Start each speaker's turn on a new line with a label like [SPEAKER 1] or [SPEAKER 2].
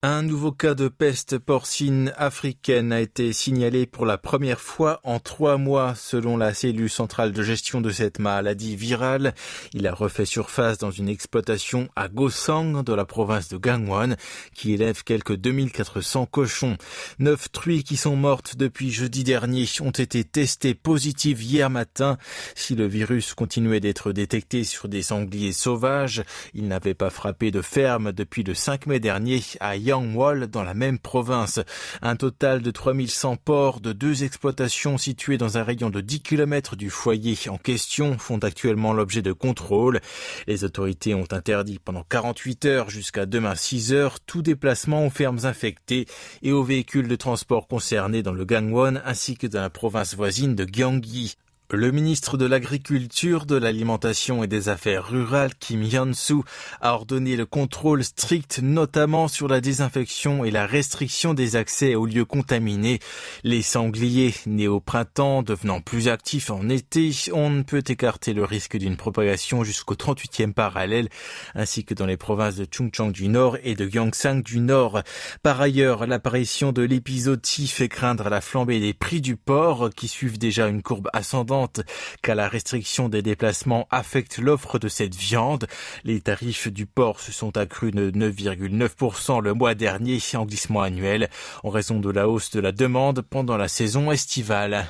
[SPEAKER 1] Un nouveau cas de peste porcine africaine a été signalé pour la première fois en 3 mois, selon la cellule centrale de gestion de cette maladie virale. Il a refait surface dans une exploitation à Gosang, dans la province de Gangwon, qui élève quelques 2400 cochons. 9 truies qui sont mortes depuis jeudi dernier ont été testées positives hier matin. Si le virus continuait d'être détecté sur des sangliers sauvages, il n'avait pas frappé de ferme depuis le 5 mai dernier à Yangwol, dans la même province. Un total de 3100 porcs de 2 exploitations situées dans un rayon de 10 km du foyer en question font actuellement l'objet de contrôles. Les autorités ont interdit pendant 48 heures jusqu'à demain 6 heures tout déplacement aux fermes infectées et aux véhicules de transport concernés dans le Gangwon ainsi que dans la province voisine de Gyeonggi. Le ministre de l'Agriculture, de l'Alimentation et des Affaires rurales, Kim Hyun-soo, a ordonné le contrôle strict, notamment sur la désinfection et la restriction des accès aux lieux contaminés. Les sangliers nés au printemps devenant plus actifs en été, on ne peut écarter le risque d'une propagation jusqu'au 38e parallèle, ainsi que dans les provinces de Chungcheong du Nord et de Gyeongsang du Nord. Par ailleurs, l'apparition de l'épizootie fait craindre la flambée des prix du porc, qui suivent déjà une courbe ascendante, car la restriction des déplacements affecte l'offre de cette viande. Les tarifs du porc se sont accrus de 9,9% le mois dernier en glissement annuel, en raison de la hausse de la demande pendant la saison estivale.